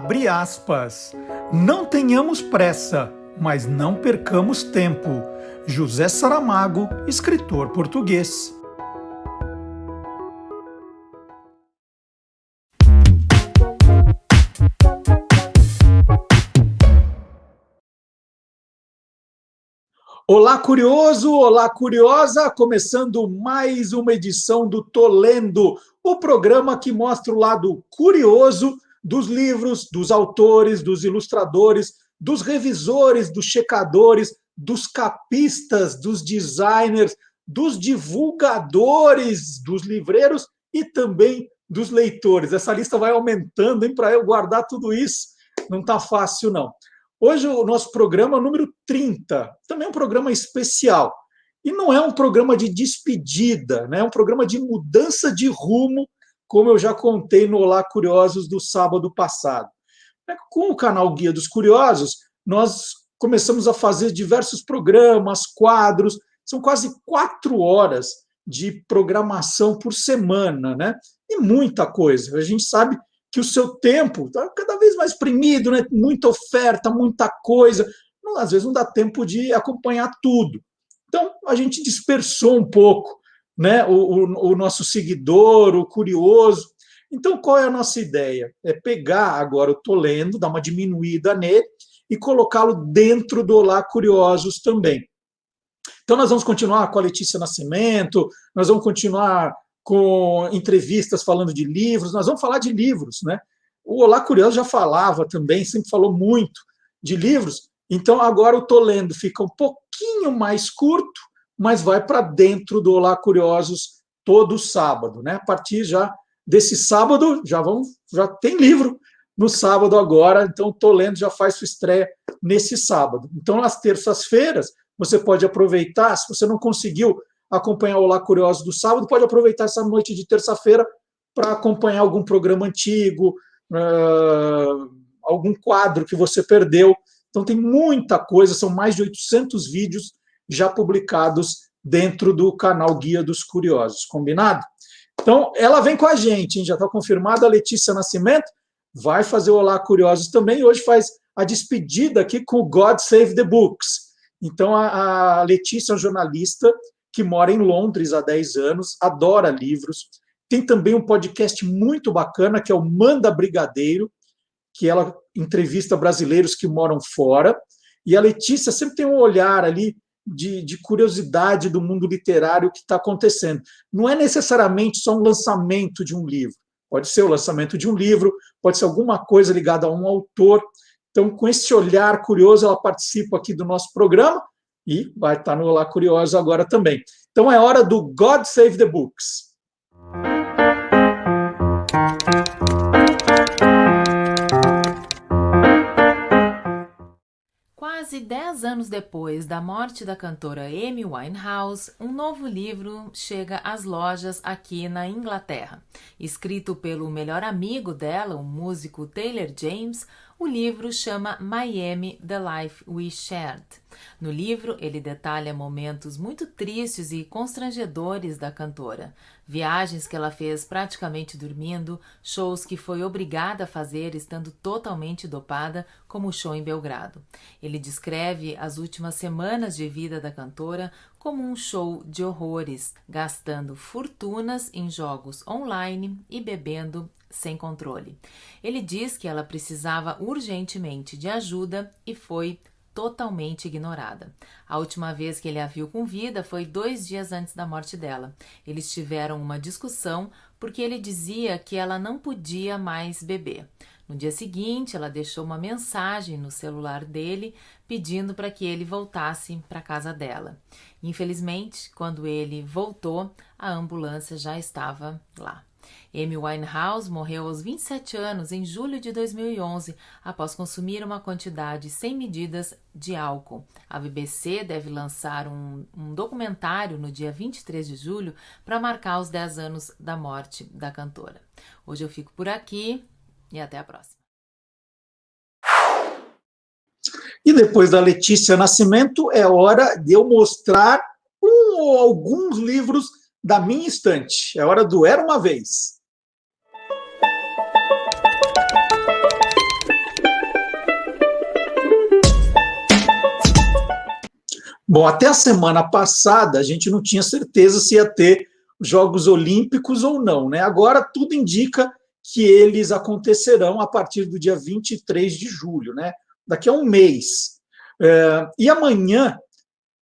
Abre aspas. Não tenhamos pressa, mas não percamos tempo. José Saramago, escritor português. Olá, curioso! Olá, curiosa! Começando mais uma edição do Tô Lendo, o programa que mostra o lado curioso dos livros, dos autores, dos ilustradores, dos revisores, dos checadores, dos capistas, dos designers, dos divulgadores, dos livreiros e também dos leitores. Essa lista vai aumentando, hein, para eu guardar tudo isso. Não está fácil, não. Hoje o nosso programa é o número 30, também é um programa especial. E não é um programa de despedida, né? É um programa de mudança de rumo, como eu já contei no Olá Curiosos do sábado passado. Com o canal Guia dos Curiosos, nós começamos a fazer diversos programas, quadros, são quase 4 horas de programação por semana, né? E muita coisa. A gente sabe que o seu tempo está cada vez mais exprimido, né? Muita oferta, muita coisa. Às vezes não dá tempo de acompanhar tudo. Então, a gente dispersou um pouco, né? O nosso seguidor, o curioso. Então, qual é a nossa ideia? É pegar agora o Tô Lendo, dar uma diminuída nele e colocá-lo dentro do Olá Curiosos também. Então, nós vamos continuar com a Letícia Nascimento, nós vamos continuar com entrevistas falando de livros, nós vamos falar de livros, né? O Olá Curioso já falava também, sempre falou muito de livros, então agora o Tô Lendo fica um pouquinho mais curto, mas vai para dentro do Olá Curiosos todo sábado, né? A partir já desse sábado, já tem livro no sábado agora, então o Tô Lendo já faz sua estreia nesse sábado. Então, nas terças-feiras, você pode aproveitar, se você não conseguiu acompanhar o Olá Curioso do sábado, pode aproveitar essa noite de terça-feira para acompanhar algum programa antigo, algum quadro que você perdeu. Então tem muita coisa, são mais de 800 vídeos já publicados dentro do canal Guia dos Curiosos, combinado? Então ela vem com a gente, hein? Já está confirmada a Letícia Nascimento, vai fazer o Olá Curiosos também, e hoje faz a despedida aqui com o God Save the Books. Então a Letícia é uma jornalista que mora em Londres há 10 anos, adora livros. Tem também um podcast muito bacana, que é o Manda Brigadeiro, que ela entrevista brasileiros que moram fora. E a Letícia sempre tem um olhar ali de curiosidade do mundo literário que está acontecendo. Não é necessariamente só um lançamento de um livro. Pode ser o lançamento de um livro, pode ser alguma coisa ligada a um autor. Então, com esse olhar curioso, ela participa aqui do nosso programa e vai estar no Olá Curioso agora também. Então é hora do God Save the Books. Quase 10 anos depois da morte da cantora Amy Winehouse, um novo livro chega às lojas aqui na Inglaterra. Escrito pelo melhor amigo dela, o músico Taylor James, o livro chama Miami: The Life We Shared. No livro, ele detalha momentos muito tristes e constrangedores da cantora. Viagens que ela fez praticamente dormindo, shows que foi obrigada a fazer estando totalmente dopada, como o show em Belgrado. Ele descreve as últimas semanas de vida da cantora como um show de horrores, gastando fortunas em jogos online e bebendo sem controle. Ele diz que ela precisava urgentemente de ajuda e foi totalmente ignorada. A última vez que ele a viu com vida foi 2 dias antes da morte dela. Eles tiveram uma discussão porque ele dizia que ela não podia mais beber. No dia seguinte, ela deixou uma mensagem no celular dele pedindo para que ele voltasse para a casa dela. Infelizmente, quando ele voltou, a ambulância já estava lá. Amy Winehouse morreu aos 27 anos em julho de 2011, após consumir uma quantidade sem medidas de álcool. A BBC deve lançar um documentário no dia 23 de julho para marcar os 10 anos da morte da cantora. Hoje eu fico por aqui e até a próxima. E depois da Letícia Nascimento, é hora de eu mostrar ou alguns livros da minha estante. É hora do Era Uma Vez. Bom, até a semana passada a gente não tinha certeza se ia ter Jogos Olímpicos ou não, né? Agora tudo indica que eles acontecerão a partir do dia 23 de julho, né? Daqui a um mês. E amanhã,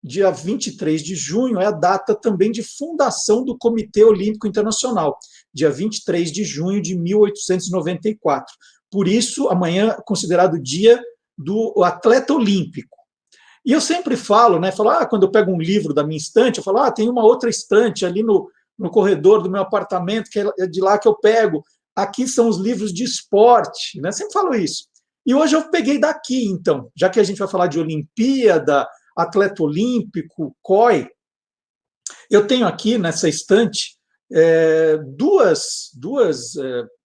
dia 23 de junho, é a data também de fundação do Comitê Olímpico Internacional, dia 23 de junho de 1894. Por isso, amanhã é considerado o dia do atleta olímpico. E eu sempre falo, né? Quando eu pego um livro da minha estante, eu falo, tem uma outra estante ali no corredor do meu apartamento, que é de lá que eu pego. Aqui são os livros de esporte, né? Sempre falo isso. E hoje eu peguei daqui, então, já que a gente vai falar de Olimpíada, atleta olímpico, COI, eu tenho aqui nessa estante duas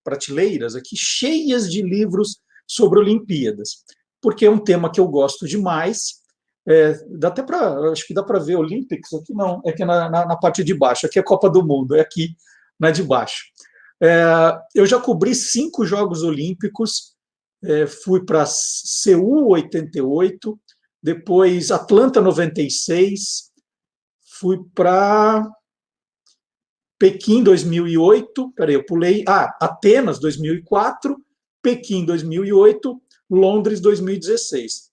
prateleiras aqui cheias de livros sobre Olimpíadas, porque é um tema que eu gosto demais. Dá até para, acho que dá para ver Olympics aqui, não, é aqui na parte de baixo, aqui é Copa do Mundo, é aqui na de baixo. Eu já cobri 5 Jogos Olímpicos, fui para Seul 88, depois Atlanta 96, fui para Pequim 2008, peraí, eu pulei, Atenas 2004, Pequim 2008, Londres 2016,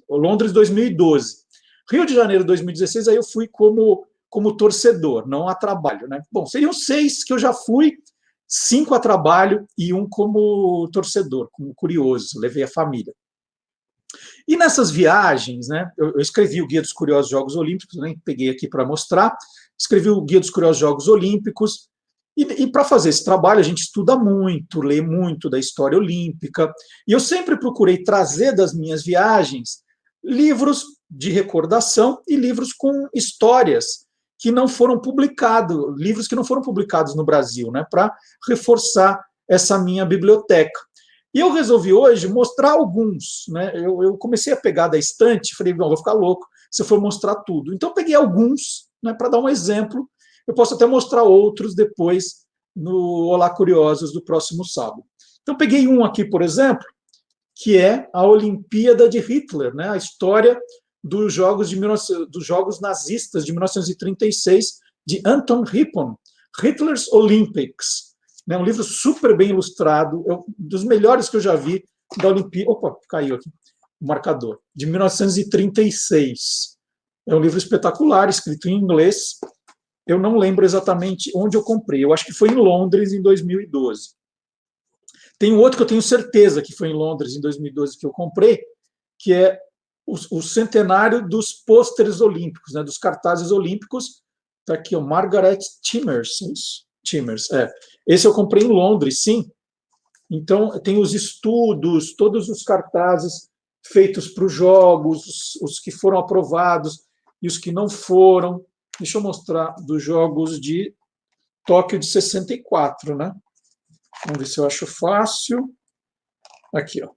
Londres 2012. Rio de Janeiro 2016, aí eu fui como torcedor, não a trabalho, né? Bom, seriam 6 que eu já fui, 5 a trabalho e 1 como torcedor, como curioso, levei a família. E nessas viagens, né, eu escrevi o Guia dos Curiosos Jogos Olímpicos, nem peguei aqui para mostrar, escrevi o Guia dos Curiosos Jogos Olímpicos, e para fazer esse trabalho a gente estuda muito, lê muito da história olímpica, e eu sempre procurei trazer das minhas viagens livros de recordação e livros com histórias que não foram publicados, livros que não foram publicados no Brasil, né, para reforçar essa minha biblioteca. E eu resolvi hoje mostrar alguns, né? Eu comecei a pegar da estante, falei, não, vou ficar louco se eu for mostrar tudo. Então, peguei alguns, né, para dar um exemplo. Eu posso até mostrar outros depois no Olá Curiosos do próximo sábado. Então, peguei um aqui, por exemplo, que é a Olimpíada de Hitler, né? A história dos jogos nazistas de 1936, de Anton Rippon, Hitler's Olympics. É um livro super bem ilustrado, é um dos melhores que eu já vi da Olimpíada. Opa, caiu aqui o marcador. De 1936. É um livro espetacular, escrito em inglês. Eu não lembro exatamente onde eu comprei. Eu acho que foi em Londres, em 2012. Tem um outro que eu tenho certeza que foi em Londres, em 2012, que eu comprei, que é o centenário dos pôsteres olímpicos, né, dos cartazes olímpicos. Está aqui, o Margaret Chimers, isso? Chimers, Esse eu comprei em Londres, sim. Então, tem os estudos, todos os cartazes feitos para os jogos, os que foram aprovados e os que não foram. Deixa eu mostrar dos jogos de Tóquio de 64, né? Vamos ver se eu acho fácil. Aqui, ó.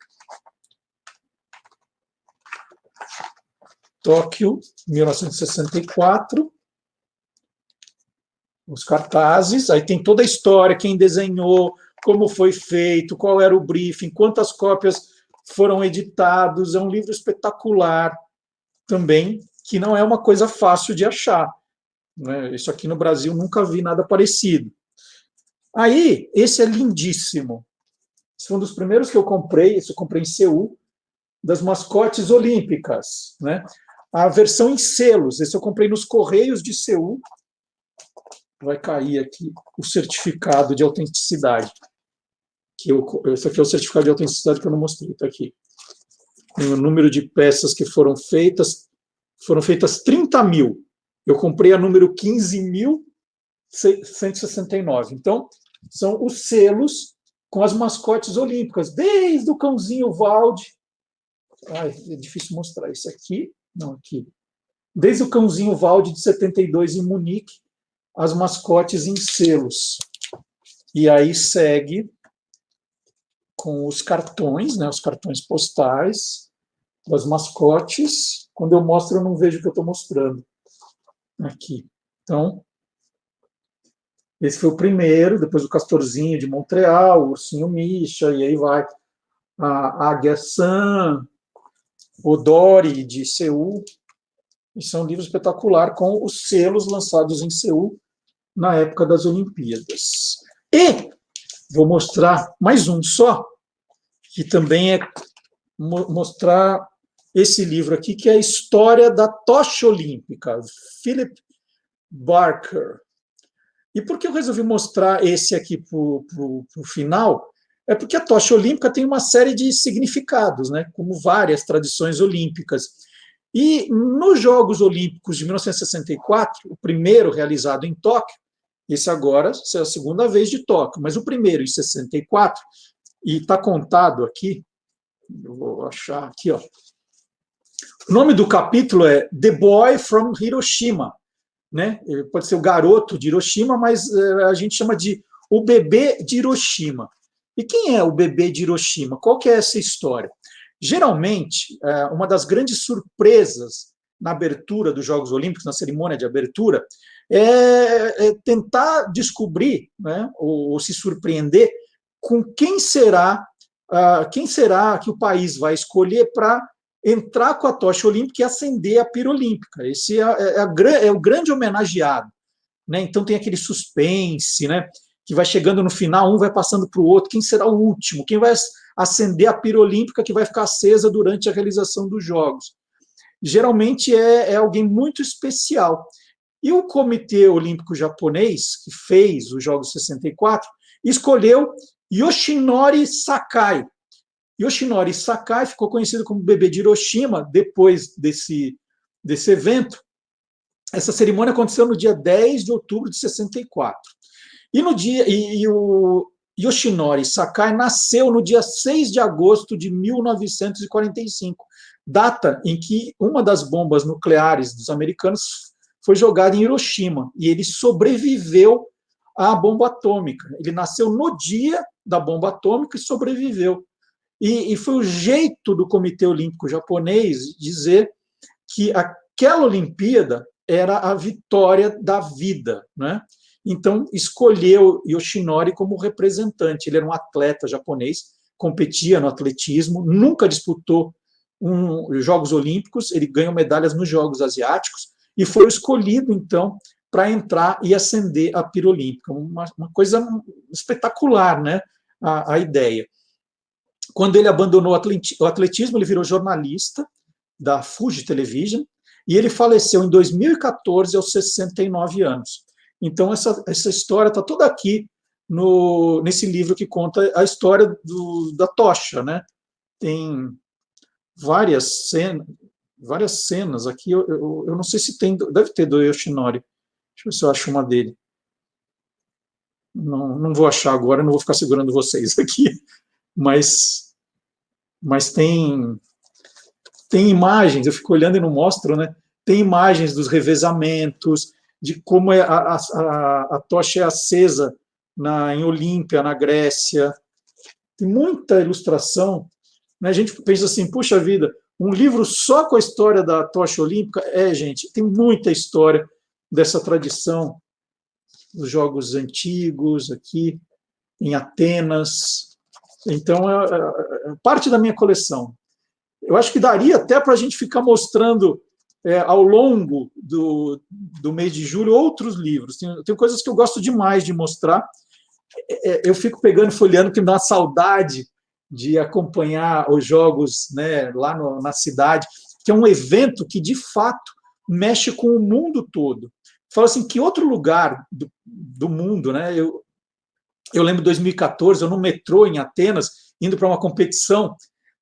Tóquio, 1964. Os cartazes, aí tem toda a história, quem desenhou, como foi feito, qual era o briefing, quantas cópias foram editados. É um livro espetacular também, que não é uma coisa fácil de achar, né? Isso aqui no Brasil nunca vi nada parecido. Aí, esse é lindíssimo. Esse foi um dos primeiros que eu comprei, esse eu comprei em Seul, das mascotes olímpicas, né? A versão em selos, esse eu comprei nos Correios de Seul. Vai cair aqui o certificado de autenticidade. Esse aqui é o certificado de autenticidade que eu não mostrei, está aqui. Tem o número de peças que foram feitas 30 mil. Eu comprei a número 15.169. Então, são os selos com as mascotes olímpicas, desde o cãozinho Valde. É difícil mostrar isso aqui. Não, aqui. Desde o cãozinho Valde de 72 em Munique, as mascotes em selos. E aí segue com os cartões, né, os cartões postais das mascotes. Quando eu mostro, eu não vejo o que eu estou mostrando. Aqui. Então, esse foi o primeiro, depois o Castorzinho de Montreal, o Ursinho Misha, e aí vai a Águia San, o Dory de Seul. Isso é um livro espetacular com os selos lançados em Seul na época das Olimpíadas. E vou mostrar mais um só, que também é mostrar esse livro aqui, que é a História da Tocha Olímpica, Philip Barker. E por que eu resolvi mostrar esse aqui para o final? É porque a tocha olímpica tem uma série de significados, né? Como várias tradições olímpicas. E nos Jogos Olímpicos de 1964, o primeiro realizado em Tóquio, esse agora é a segunda vez de Tóquio, mas o primeiro em 64, e está contado aqui, eu vou achar aqui, ó. O nome do capítulo é The Boy from Hiroshima, né? Pode ser o garoto de Hiroshima, mas a gente chama de o bebê de Hiroshima. E quem é o bebê de Hiroshima? Qual que é essa história? Geralmente, uma das grandes surpresas na abertura dos Jogos Olímpicos, na cerimônia de abertura, é tentar descobrir, né, ou se surpreender com quem será que o país vai escolher para entrar com a tocha olímpica e acender a pira olímpica. Esse é o grande homenageado, né? Então tem aquele suspense, né? Que vai chegando no final, um vai passando para o outro. Quem será o último? Quem vai acender a pira olímpica que vai ficar acesa durante a realização dos Jogos? Geralmente é alguém muito especial. E o Comitê Olímpico Japonês, que fez os Jogos 64, escolheu Yoshinori Sakai. Yoshinori Sakai ficou conhecido como bebê de Hiroshima depois desse evento. Essa cerimônia aconteceu no dia 10 de outubro de 64. E o Yoshinori Sakai nasceu no dia 6 de agosto de 1945, data em que uma das bombas nucleares dos americanos foi jogada em Hiroshima, e ele sobreviveu à bomba atômica. Ele nasceu no dia da bomba atômica e sobreviveu. E foi o jeito do Comitê Olímpico Japonês dizer que aquela Olimpíada era a vitória da vida, né? Então, escolheu Yoshinori como representante. Ele era um atleta japonês, competia no atletismo, nunca disputou Jogos Olímpicos, ele ganhou medalhas nos Jogos Asiáticos e foi escolhido, então, para entrar e acender a pira olímpica. Uma coisa espetacular, né? A ideia. Quando ele abandonou o atletismo, ele virou jornalista da Fuji Television e ele faleceu em 2014 aos 69 anos. Então, essa história está toda aqui nesse livro que conta a história da tocha, né? Tem várias cenas aqui. Eu não sei se tem, deve ter do Yoshinori. Deixa eu ver se eu acho uma dele. Não vou achar agora, não vou ficar segurando vocês aqui. Mas tem imagens, eu fico olhando e não mostro, né? Tem imagens dos revezamentos, de como a tocha é acesa em Olímpia, na Grécia. Tem muita ilustração, né? A gente pensa assim, puxa vida, um livro só com a história da tocha olímpica? Gente, tem muita história dessa tradição dos Jogos Antigos, aqui em Atenas. Então, é parte da minha coleção. Eu acho que daria até para a gente ficar mostrando ao longo do mês de julho outros livros. Tem coisas que eu gosto demais de mostrar. Eu fico pegando, folheando, que me dá uma saudade de acompanhar os jogos, né, lá na cidade, que é um evento que, de fato, mexe com o mundo todo. Fala assim, que outro lugar do mundo, né? Eu lembro de 2014, eu no metrô em Atenas, indo para uma competição,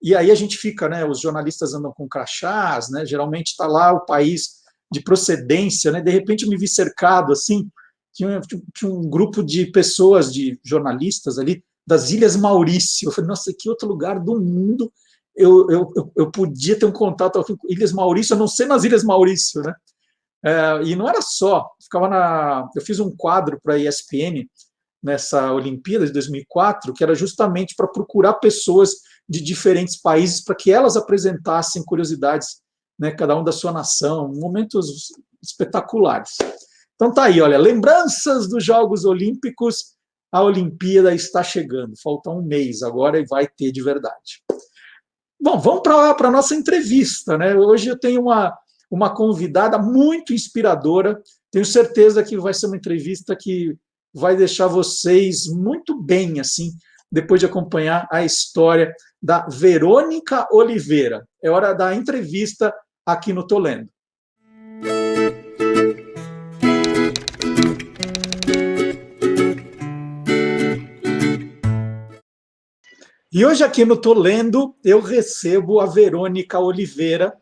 e aí a gente fica, né, os jornalistas andam com crachás, né, geralmente está lá o país de procedência, né, de repente eu me vi cercado, assim, tinha um grupo de pessoas, de jornalistas ali, das Ilhas Maurício. Eu falei, nossa, que outro lugar do mundo eu podia ter um contato com Ilhas Maurício, a não ser nas Ilhas Maurício, né? E não era só, eu fiz um quadro para a ESPN, nessa Olimpíada de 2004, que era justamente para procurar pessoas de diferentes países para que elas apresentassem curiosidades, né, cada um da sua nação, momentos espetaculares. Então tá aí, olha, lembranças dos Jogos Olímpicos, a Olimpíada está chegando, falta um mês agora e vai ter de verdade. Bom, vamos para a nossa entrevista, né? Hoje eu tenho uma convidada muito inspiradora. Tenho certeza que vai ser uma entrevista que vai deixar vocês muito bem, assim, depois de acompanhar a história da Verônica Oliveira. É hora da entrevista aqui no Tolendo. E hoje aqui no Tolendo eu recebo a Verônica Oliveira,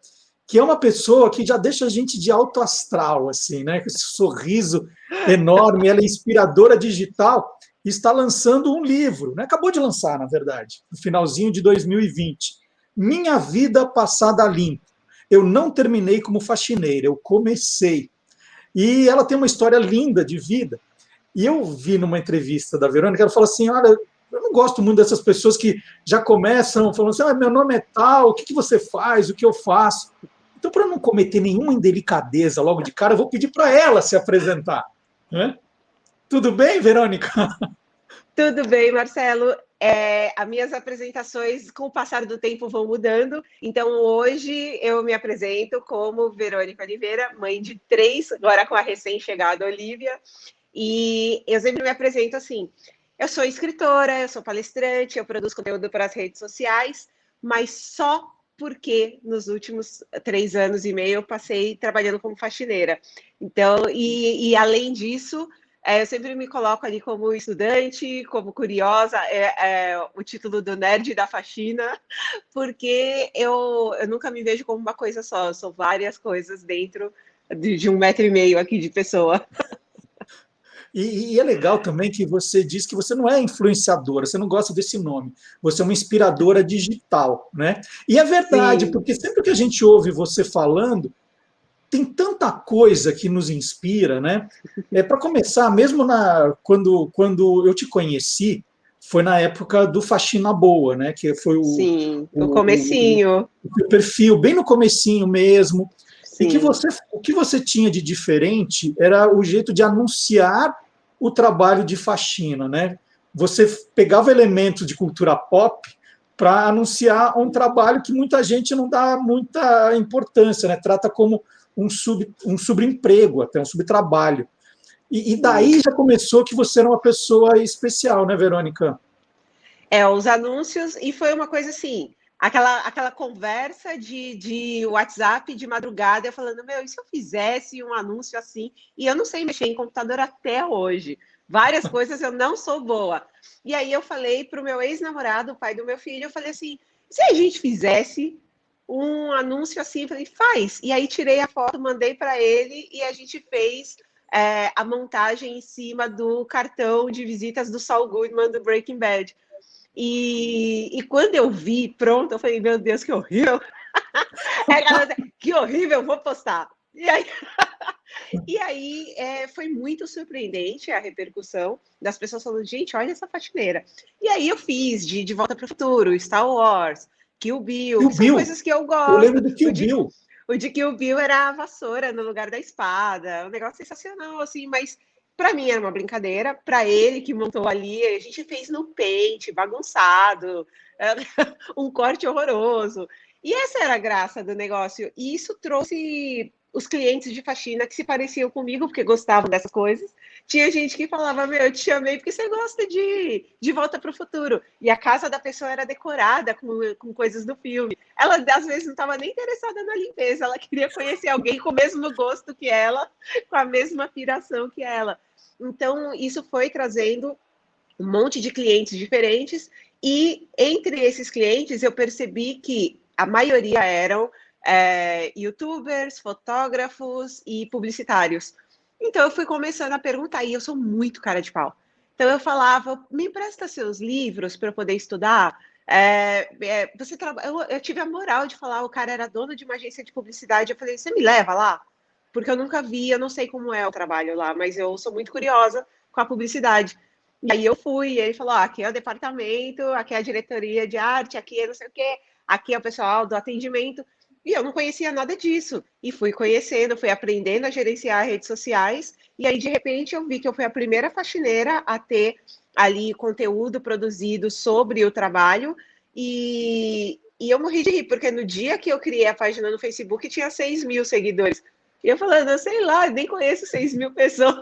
que é uma pessoa que já deixa a gente de alto astral, assim, né? Com esse sorriso enorme, ela é inspiradora digital e está lançando um livro, né? Acabou de lançar, na verdade, no finalzinho de 2020. Minha Vida Passada Limpo. Eu não terminei como faxineira, eu comecei. E ela tem uma história linda de vida. E eu vi numa entrevista da Verônica, ela falou assim, olha, eu não gosto muito dessas pessoas que já começam falando assim, meu nome é tal, o que você faz, o que eu faço. Então, para não cometer nenhuma indelicadeza logo de cara, eu vou pedir para ela se apresentar. Né? Tudo bem, Verônica? Tudo bem, Marcelo. As minhas apresentações, com o passar do tempo, vão mudando. Então, hoje eu me apresento como Verônica Oliveira, mãe de 3, agora com a recém-chegada Olivia. E eu sempre me apresento assim: eu sou escritora, eu sou palestrante, eu produzo conteúdo para as redes sociais, mas só porque nos últimos 3 anos e meio eu passei trabalhando como faxineira. Então, além disso, eu sempre me coloco ali como estudante, como curiosa, o título do nerd da faxina, porque eu nunca me vejo como uma coisa só, eu sou várias coisas dentro de 1,5 metro aqui de pessoa. E é legal também que você diz que você não é influenciadora, você não gosta desse nome, você é uma inspiradora digital, né? E é verdade, Sim. porque sempre que a gente ouve você falando, tem tanta coisa que nos inspira, né? Para começar, mesmo quando eu te conheci, foi na época do Faxina Boa, né? Que foi Sim, o o, comecinho. o perfil, bem no comecinho mesmo. E que Sim. o que você tinha de diferente era o jeito de anunciar o trabalho de faxina, né? Você pegava elementos de cultura pop para anunciar um trabalho que muita gente não dá muita importância, né? Trata como um subemprego, até um subtrabalho. E daí já começou que você era uma pessoa especial, né, Verônica? Os anúncios, e foi uma coisa assim, aquela conversa de WhatsApp de madrugada, eu falando, meu, e se eu fizesse um anúncio assim? E eu não sei mexer em computador até hoje. Várias coisas eu não sou boa. E aí eu falei para o meu ex-namorado, o pai do meu filho, eu falei assim, se a gente fizesse um anúncio assim, eu falei, faz. E aí tirei a foto, mandei para ele e a gente fez a montagem em cima do cartão de visitas do Saul Goodman do Breaking Bad. E quando eu vi pronto, eu falei, meu Deus, que horrível. Que horrível, vou postar. E aí foi muito surpreendente a repercussão das pessoas falando, gente, olha essa faxineira. E aí eu fiz de Volta para o Futuro, Star Wars, Kill Bill, Kill que são Bill. coisas que eu Eu gosto. lembro do Kill Bill. O de Kill Bill era a vassoura no lugar da espada, um negócio sensacional, assim, mas para mim era uma brincadeira, para ele que montou ali, a gente fez no Paint, bagunçado, um corte horroroso. E essa era a graça do negócio. E isso trouxe os clientes de faxina que se pareciam comigo, porque gostavam dessas coisas. Tinha gente que falava, meu, eu te chamei porque você gosta de Volta para o Futuro. E a casa da pessoa era decorada com coisas do filme. Ela, às vezes, não estava nem interessada na limpeza, ela queria conhecer alguém com o mesmo gosto que ela, com a mesma piração que ela. Então, isso foi trazendo um monte de clientes diferentes, e entre esses clientes eu percebi que a maioria eram youtubers, fotógrafos e publicitários. Então eu fui começando a perguntar, e eu sou muito cara de pau. Então eu falava, me empresta seus livros para eu poder estudar. Eu tive a moral de falar, o cara era dono de uma agência de publicidade, eu falei, você me leva lá? Porque eu nunca vi, eu não sei como é o trabalho lá, mas eu sou muito curiosa com a publicidade. E aí eu fui, e ele falou, aqui é o departamento, aqui é a diretoria de arte, aqui é não sei o quê, aqui é o pessoal do atendimento. E eu não conhecia nada disso. E fui conhecendo, fui aprendendo a gerenciar redes sociais. E aí, de repente, eu vi que eu fui a primeira faxineira a ter ali conteúdo produzido sobre o trabalho. E E eu morri de rir, porque no dia que eu criei a página no Facebook, tinha 6 mil seguidores. E eu falando, sei lá, nem conheço 6 mil pessoas.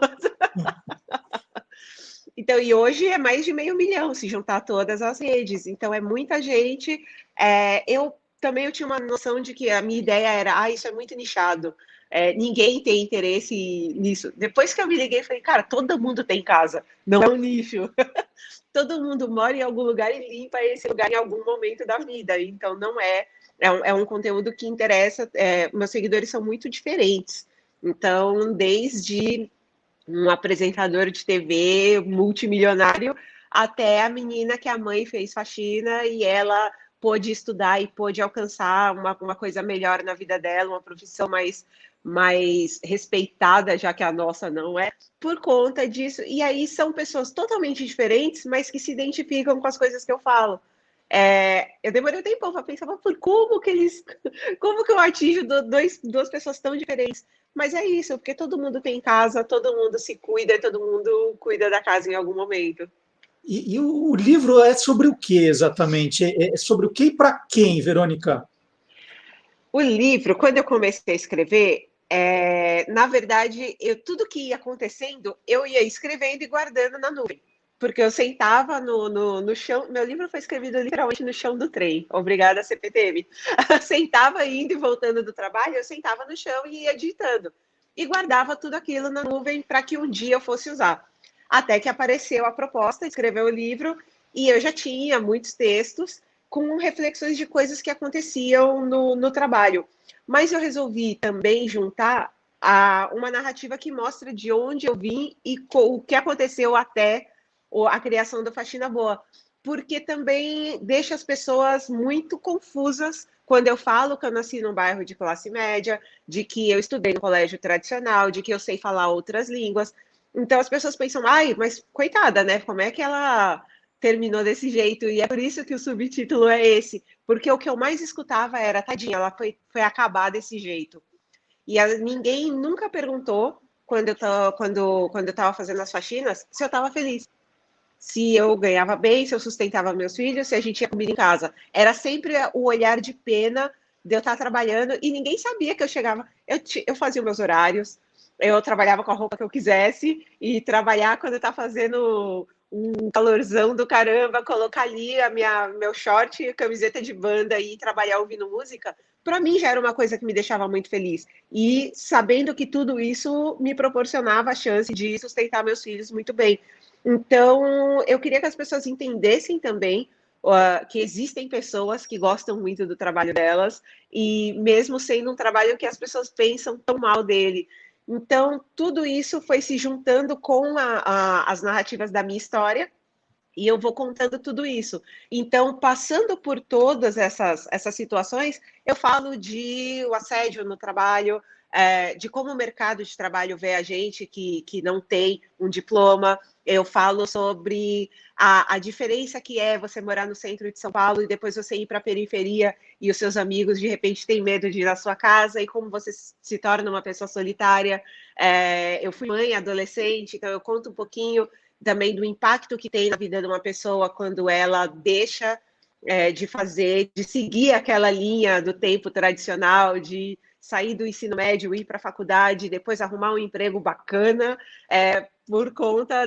Então, e hoje é mais de 500 mil, se juntar todas as redes. Então, é muita gente. Eu tinha uma noção de que a minha ideia era, isso é muito nichado. Ninguém tem interesse nisso. Depois que eu me liguei, falei, cara, todo mundo tem casa, não é um nicho. Todo mundo mora em algum lugar e limpa esse lugar em algum momento da vida. Então, não é um conteúdo que interessa. Meus seguidores são muito diferentes. Então, desde um apresentador de TV multimilionário, até a menina que a mãe fez faxina e ela pôde estudar e pôde alcançar uma coisa melhor na vida dela, uma profissão mais respeitada, já que a nossa não é, por conta disso. E aí são pessoas totalmente diferentes, mas que se identificam com as coisas que eu falo. Eu demorei um tempo para pensar, por como que eu atinjo duas pessoas tão diferentes? Mas é isso, porque todo mundo tem casa, todo mundo se cuida, todo mundo cuida da casa em algum momento. E o livro é sobre o que exatamente? É sobre o que e para quem, Verônica? O livro, quando eu comecei a escrever, na verdade, tudo que ia acontecendo, eu ia escrevendo e guardando na nuvem. Porque eu sentava no chão. Meu livro foi escrevido literalmente no chão do trem. Obrigada, CPTM. Sentava indo e voltando do trabalho, eu sentava no chão e ia digitando. E guardava tudo aquilo na nuvem para que um dia eu fosse usar. Até que apareceu a proposta, escrever o livro, e eu já tinha muitos textos com reflexões de coisas que aconteciam no trabalho. Mas eu resolvi também juntar uma narrativa que mostra de onde eu vim e o que aconteceu até a criação do Faxina Boa, porque também deixa as pessoas muito confusas quando eu falo que eu nasci num bairro de classe média, de que eu estudei no colégio tradicional, de que eu sei falar outras línguas. Então as pessoas pensam, mas coitada, né? Como é que ela terminou desse jeito? E é por isso que o subtítulo é esse, porque o que eu mais escutava era, tadinha, ela foi acabar desse jeito. E ninguém nunca perguntou, quando eu estava fazendo as faxinas, se eu estava feliz, se eu ganhava bem, se eu sustentava meus filhos, se a gente tinha comida em casa. Era sempre o olhar de pena de eu estar trabalhando e ninguém sabia que eu chegava. Eu fazia os meus horários, eu trabalhava com a roupa que eu quisesse e trabalhar quando eu estava fazendo um calorzão do caramba, colocar ali meu short, camiseta de banda e trabalhar ouvindo música, para mim já era uma coisa que me deixava muito feliz. E sabendo que tudo isso me proporcionava a chance de sustentar meus filhos muito bem. Então, eu queria que as pessoas entendessem também que existem pessoas que gostam muito do trabalho delas, e mesmo sendo um trabalho que as pessoas pensam tão mal dele. Então, tudo isso foi se juntando com as narrativas da minha história, e eu vou contando tudo isso. Então, passando por todas essas situações, eu falo de o assédio no trabalho, de como o mercado de trabalho vê a gente que não tem um diploma. Eu falo sobre a diferença que é você morar no centro de São Paulo e depois você ir para a periferia e os seus amigos, de repente, têm medo de ir na sua casa e como você se torna uma pessoa solitária. Eu fui mãe adolescente, então eu conto um pouquinho também do impacto que tem na vida de uma pessoa quando ela deixa de seguir aquela linha do tempo tradicional, de sair do ensino médio, ir para a faculdade, depois arrumar um emprego bacana, por conta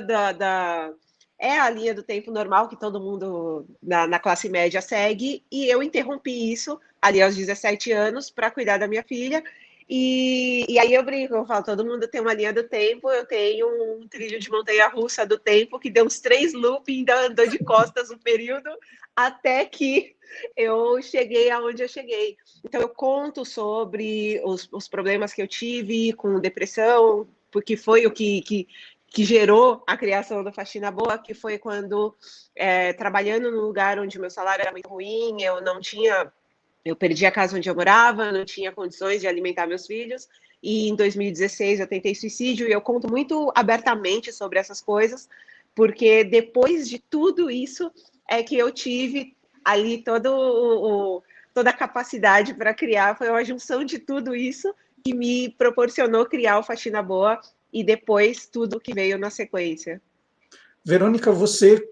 é a linha do tempo normal que todo mundo na classe média segue, e eu interrompi isso ali aos 17 anos para cuidar da minha filha. E aí eu brinco, eu falo, todo mundo tem uma linha do tempo, eu tenho um trilho de montanha-russa do tempo que deu uns 3 loops, ainda andou de costas um período, até que eu cheguei aonde eu cheguei. Então eu conto sobre os problemas que eu tive com depressão, porque foi o que gerou a criação da Faxina Boa, que foi quando, trabalhando num lugar onde meu salário era muito ruim, eu perdi a casa onde eu morava, não tinha condições de alimentar meus filhos, e em 2016 eu tentei suicídio, e eu conto muito abertamente sobre essas coisas, porque depois de tudo isso é que eu tive ali toda a capacidade para criar, foi uma junção de tudo isso que me proporcionou criar o Faxina Boa, e depois tudo que veio na sequência. Verônica, você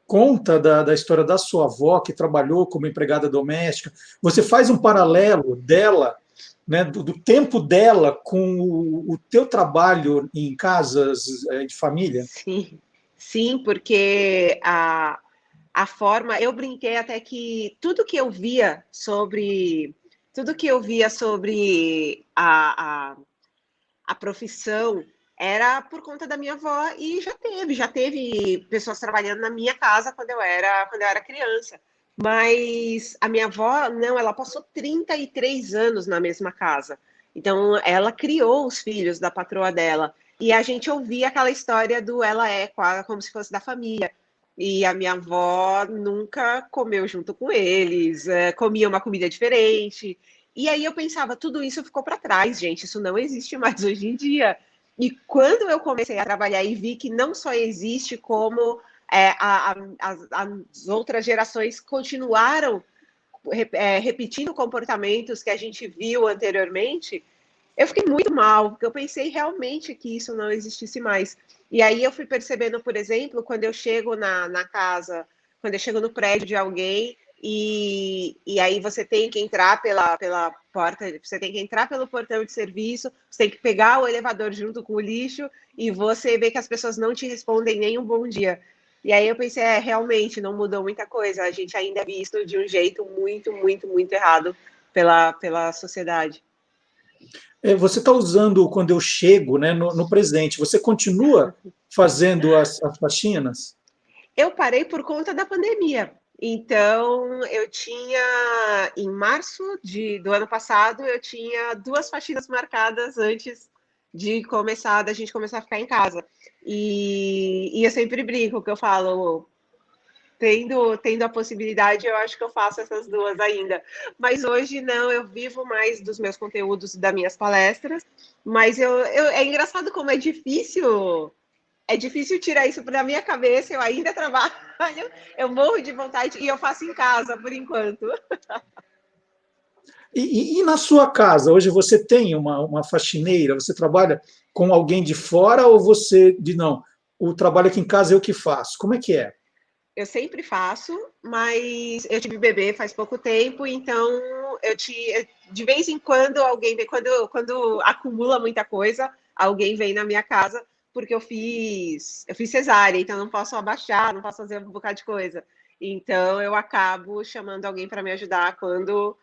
conta da história da sua avó, que trabalhou como empregada doméstica. Você faz um paralelo dela, né, do tempo dela com o teu trabalho em casas de família? Sim, sim, porque a forma, eu brinquei até que tudo que eu via sobre a profissão era por conta da minha avó e já teve pessoas trabalhando na minha casa quando eu era criança. Mas a minha avó, não, ela passou 33 anos na mesma casa. Então, ela criou os filhos da patroa dela. E a gente ouvia aquela história do ela é como se fosse da família. E a minha avó nunca comeu junto com eles, comia uma comida diferente. E aí eu pensava, tudo isso ficou para trás, gente, isso não existe mais hoje em dia. E quando eu comecei a trabalhar e vi que não só existe, como as outras gerações continuaram repetindo comportamentos que a gente viu anteriormente, eu fiquei muito mal, porque eu pensei realmente que isso não existisse mais. E aí eu fui percebendo, por exemplo, quando eu chego na casa, quando eu chego no prédio de alguém, e aí você tem que entrar pela porta, você tem que entrar pelo portão de serviço, você tem que pegar o elevador junto com o lixo, e você vê que as pessoas não te respondem nem um bom dia. E aí eu pensei, realmente não mudou muita coisa, a gente ainda é visto de um jeito muito, muito, muito errado pela sociedade. Você está usando quando eu chego, né, no presente. Você continua fazendo as faxinas? Eu parei por conta da pandemia. Então, eu tinha, em março do ano passado, eu tinha 2 faxinas marcadas antes da gente começar a ficar em casa. E eu sempre brinco, que eu falo, tendo a possibilidade, eu acho que eu faço essas 2 ainda. Mas hoje não, eu vivo mais dos meus conteúdos e das minhas palestras. Mas é engraçado como é difícil tirar isso da minha cabeça, eu ainda trabalho, eu morro de vontade e eu faço em casa, por enquanto. E na sua casa, hoje você tem uma faxineira? Você trabalha com alguém de fora ou você diz, não, o trabalho aqui em casa é eu que faço? Como é que é? Eu sempre faço, mas eu tive bebê faz pouco tempo, então de vez em quando alguém vem, quando acumula muita coisa, alguém vem na minha casa, porque eu fiz cesárea, então não posso abaixar, não posso fazer um bocado de coisa. Então eu acabo chamando alguém para me ajudar quando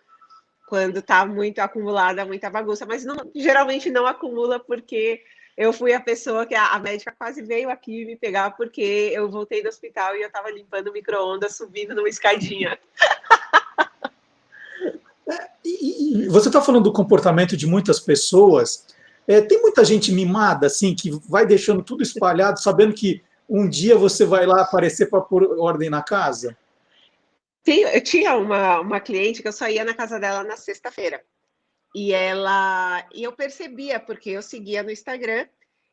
está muito acumulada, muita bagunça, mas geralmente não acumula porque eu fui a pessoa que a médica quase veio aqui me pegar porque eu voltei do hospital e eu estava limpando o micro-ondas subindo numa escadinha. E você está falando do comportamento de muitas pessoas. Tem muita gente mimada, assim, que vai deixando tudo espalhado, sabendo que um dia você vai lá aparecer para pôr ordem na casa? Eu tinha uma cliente que eu só ia na casa dela na sexta-feira. E eu percebia, porque eu seguia no Instagram,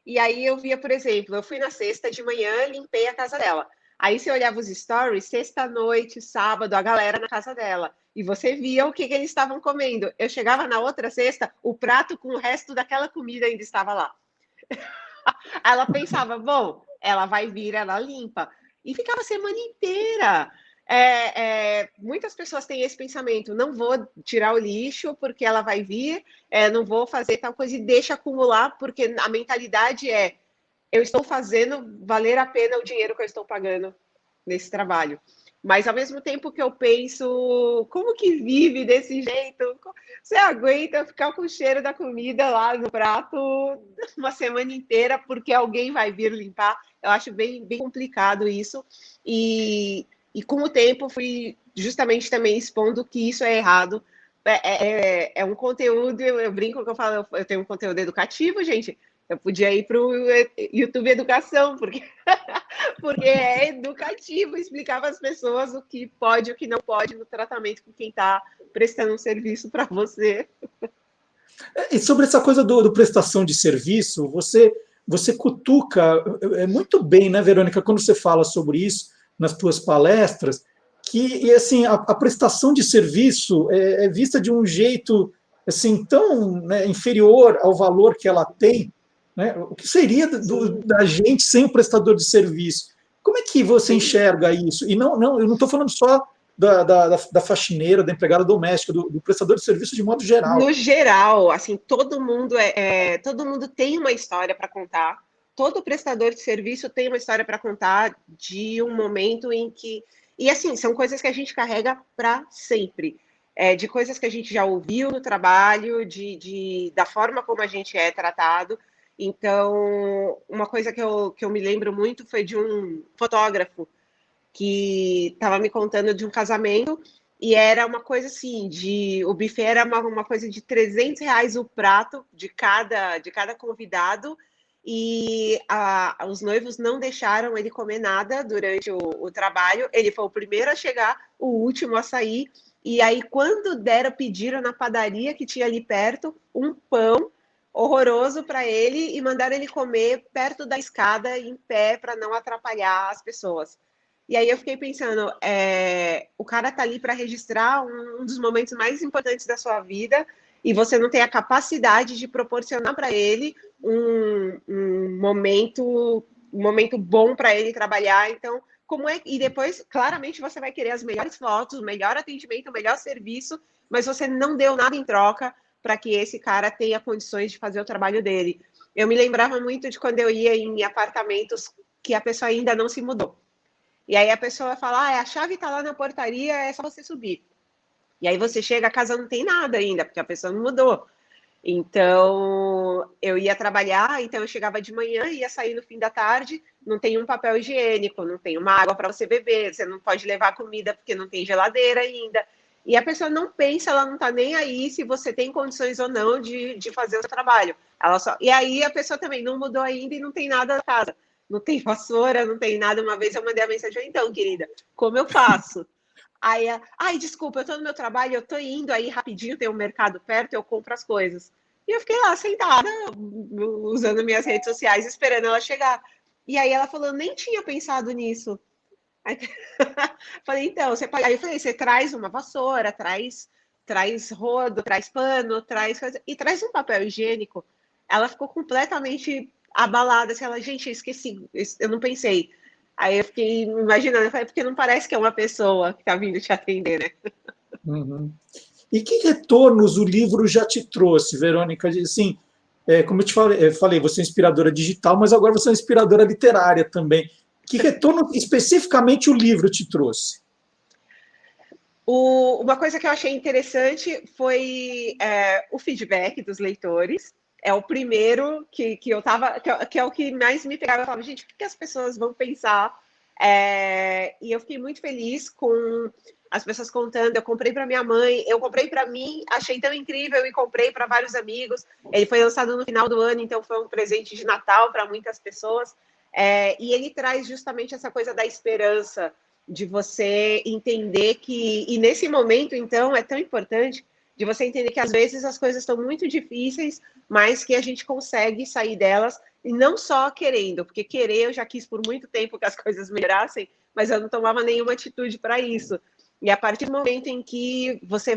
e aí eu via, por exemplo, eu fui na sexta de manhã, limpei a casa dela. Aí você olhava os stories, sexta-noite, sábado, a galera na casa dela. E você via o que eles estavam comendo. Eu chegava na outra sexta, o prato com o resto daquela comida ainda estava lá. Aí ela pensava, bom, ela vai vir, ela limpa. E ficava a semana inteira. Muitas pessoas têm esse pensamento, não vou tirar o lixo porque ela vai vir, não vou fazer tal coisa e deixa acumular, porque a mentalidade eu estou fazendo valer a pena o dinheiro que eu estou pagando nesse trabalho. Mas ao mesmo tempo que eu penso, como que vive desse jeito? Você aguenta ficar com o cheiro da comida lá no prato uma semana inteira porque alguém vai vir limpar? Eu acho bem, bem complicado isso. E com o tempo fui justamente também expondo que isso é errado. É um conteúdo, eu brinco que eu falo, eu tenho um conteúdo educativo, gente. Eu podia ir para o YouTube Educação, porque é educativo, explicar para as pessoas o que pode e o que não pode no tratamento com quem está prestando um serviço para você. E sobre essa coisa do prestação de serviço, você cutuca muito bem, né, Verônica, quando você fala sobre isso nas tuas palestras, que e, assim, a prestação de serviço é vista de um jeito assim tão, né, inferior ao valor que ela tem, né? O que seria da gente sem o prestador de serviço? Como é que você enxerga isso? E não, eu não estou falando só da faxineira, da empregada doméstica, do prestador de serviço de modo geral. No geral, assim, todo mundo tem uma história para contar. Todo prestador de serviço tem uma história para contar de um momento em que. E assim, são coisas que a gente carrega para sempre. De coisas que a gente já ouviu no trabalho, da forma como a gente é tratado. Então, uma coisa que eu me lembro muito foi de um fotógrafo que estava me contando de um casamento e era uma coisa assim, o buffet era uma coisa de R$ 300 o prato de cada convidado e os noivos não deixaram ele comer nada durante o trabalho. Ele foi o primeiro a chegar, o último a sair. E aí, quando pediram na padaria que tinha ali perto um pão horroroso para ele e mandaram ele comer perto da escada, em pé, para não atrapalhar as pessoas. E aí eu fiquei pensando, o cara tá ali para registrar um dos momentos mais importantes da sua vida e você não tem a capacidade de proporcionar para ele um momento bom para ele trabalhar. Então, como é? E depois, claramente, você vai querer as melhores fotos, o melhor atendimento, o melhor serviço, mas você não deu nada em troca para que esse cara tenha condições de fazer o trabalho dele. Eu me lembrava muito de quando eu ia em apartamentos que a pessoa ainda não se mudou. E aí a pessoa fala, a chave está lá na portaria, é só você subir. E aí você chega, a casa não tem nada ainda, porque a pessoa não mudou. Então, eu ia trabalhar, então eu chegava de manhã, ia sair no fim da tarde, não tem um papel higiênico, não tem uma água para você beber, você não pode levar comida porque não tem geladeira ainda. E a pessoa não pensa, ela não está nem aí se você tem condições ou não de fazer o seu trabalho. E aí a pessoa também não mudou ainda e não tem nada na casa. Não tem vassoura, não tem nada. Uma vez eu mandei a mensagem, então, querida, como eu faço? Aí, desculpa, eu tô no meu trabalho, eu tô indo aí rapidinho, tem um mercado perto, eu compro as coisas. E eu fiquei lá sentada, usando minhas redes sociais, esperando ela chegar. E aí ela falou, nem tinha pensado nisso. Aí, falei, então, aí eu falei, você traz uma vassoura, traz rodo, traz pano, traz coisa, e traz um papel higiênico. Ela ficou completamente abalada, assim, gente, eu esqueci, eu não pensei. Aí eu fiquei imaginando, eu falei, porque não parece que é uma pessoa que está vindo te atender, né? Uhum. E que retornos o livro já te trouxe, Verônica? Assim, como eu te falei, você é inspiradora digital, mas agora você é inspiradora literária também. Que retorno especificamente o livro te trouxe? Uma coisa que eu achei interessante foi o feedback dos leitores. É o primeiro que eu tava, que é o que mais me pegava. Eu falava, gente, o que as pessoas vão pensar? E eu fiquei muito feliz com as pessoas contando. Eu comprei para minha mãe, eu comprei para mim, achei tão incrível e comprei para vários amigos. Ele foi lançado no final do ano, então foi um presente de Natal para muitas pessoas. E ele traz justamente essa coisa da esperança, de você entender que, e nesse momento, então, é tão importante de você entender que às vezes as coisas estão muito difíceis, mas que a gente consegue sair delas, e não só querendo, porque querer eu já quis por muito tempo que as coisas melhorassem, mas eu não tomava nenhuma atitude para isso. E a partir do momento em que você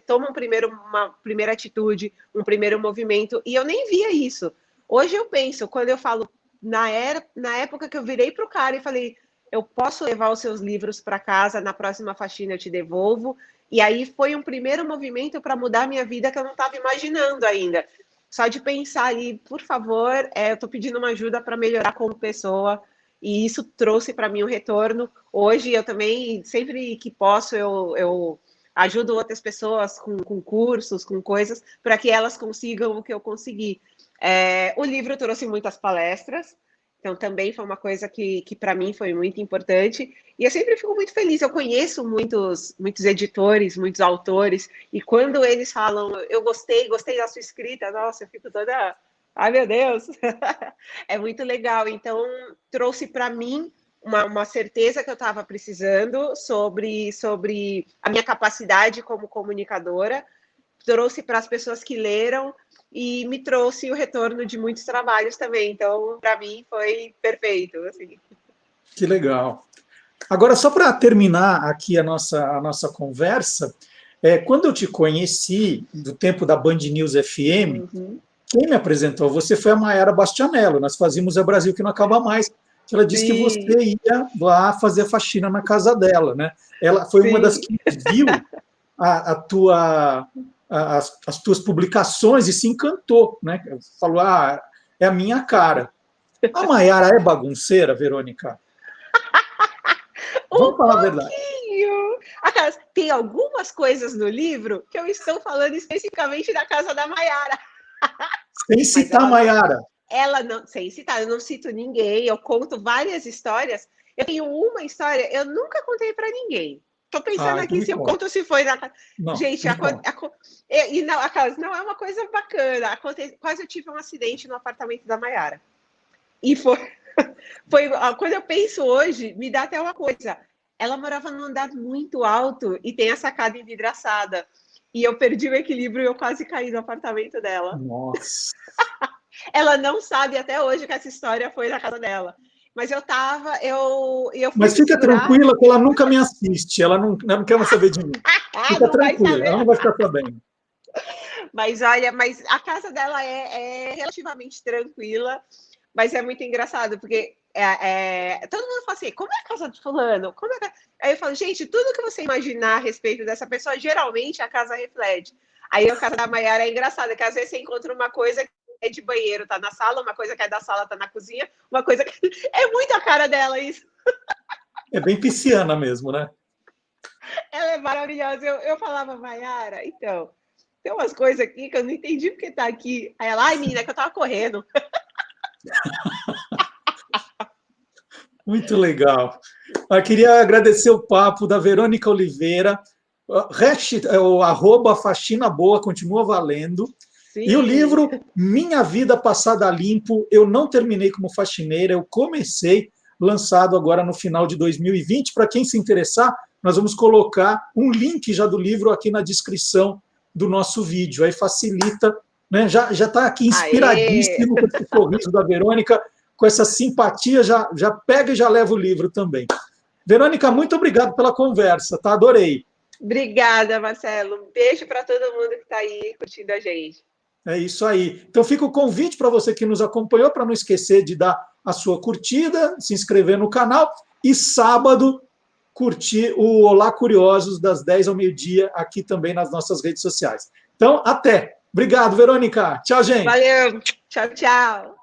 toma uma primeira atitude, um primeiro movimento, e eu nem via isso. Hoje eu penso, quando eu falo, na época que eu virei para o cara e falei, eu posso levar os seus livros para casa, na próxima faxina eu te devolvo. E aí foi um primeiro movimento para mudar a minha vida que eu não estava imaginando ainda. Só de pensar ali, por favor, eu estou pedindo uma ajuda para melhorar como pessoa. E isso trouxe para mim um retorno. Hoje eu também, sempre que posso, eu ajudo outras pessoas com cursos, com coisas, para que elas consigam o que eu consegui. O livro trouxe muitas palestras, então também foi uma coisa que para mim foi muito importante. E eu sempre fico muito feliz. Eu conheço muitos editores, muitos autores, e quando eles falam, eu gostei da sua escrita, nossa, eu fico toda, ai meu Deus, é muito legal. Então trouxe para mim uma certeza que eu estava precisando sobre a minha capacidade como comunicadora, trouxe para as pessoas que leram e me trouxe o retorno de muitos trabalhos também. Então, para mim, foi perfeito. Assim. Que legal. Agora, só para terminar aqui a nossa conversa, quando eu te conheci, do tempo da Band News FM, Quem me apresentou você foi a Mayara Bastianello. Nós fazíamos É Brasil que não acaba mais. Ela disse que você Sim, ia lá fazer faxina na casa dela, né? Ela foi uma das sim. que viu a tua, as tuas publicações e se encantou, né? Falou, é a minha cara. A Mayara é bagunceira, Verônica? Um Vamos falar a verdade. pouquinho. Tem algumas coisas no livro que eu estou falando especificamente da casa da Maiara, Sem mas citar a Mayara. ela não, sem citar, eu não cito ninguém, eu conto várias histórias. Eu tenho uma história, eu nunca contei para ninguém. Estou pensando Então aqui me se eu conta. conto se foi na casa. Não, Gente, me conta. e não, a casa não é uma coisa bacana. Quase eu tive um acidente no apartamento da Maiara. E quando eu penso hoje, me dá até uma coisa. Ela morava num andar muito alto e tem a sacada envidraçada. E eu perdi o equilíbrio e eu quase caí no apartamento dela. Nossa. Ela não sabe até hoje que essa história foi na casa dela. Mas eu fui Mas me fica segurar. tranquila que ela nunca me assiste, ela não quer mais saber de mim. Fica Não vai tranquila, ela saber. não vai ficar sabendo. Mas olha, mas a casa dela é relativamente tranquila, mas é muito engraçado, porque todo mundo fala assim, como é a casa de fulano? Aí eu falo, gente, tudo que você imaginar a respeito dessa pessoa, geralmente a casa reflete. Aí a casa da Maiara é engraçada, que às vezes você encontra uma coisa que é de banheiro, tá na sala, uma coisa que é da sala, tá na cozinha, uma coisa que... É muito a cara dela isso. É bem pisciana mesmo, né? Ela é maravilhosa. Eu falava, Maiara, então, tem umas coisas aqui que eu não entendi porque tá aqui. Aí ela, ai, menina, é que eu tava correndo. Muito legal. Eu queria agradecer o papo da Verônica Oliveira. O arroba Faxina Boa continua valendo. E o Sim. livro Minha Vida Passada a Limpo, eu não terminei como faxineira, eu comecei, lançado agora no final de 2020. Para quem se interessar, nós vamos colocar um link já do livro aqui na descrição do nosso vídeo. Aí facilita, né? Já está aqui Aê! inspiradíssimo com esse sorriso da Verônica, com essa simpatia, já pega e já leva o livro também. Verônica, muito obrigado pela conversa, tá? Adorei. Obrigada, Marcelo. Um beijo para todo mundo que está aí curtindo a gente. É isso aí. Então fica o convite para você que nos acompanhou, para não esquecer de dar a sua curtida, se inscrever no canal e sábado curtir o Olá Curiosos das 10 ao meio-dia aqui também nas nossas redes sociais. Então, até. Obrigado, Verônica. Tchau, gente. Valeu. Tchau, tchau.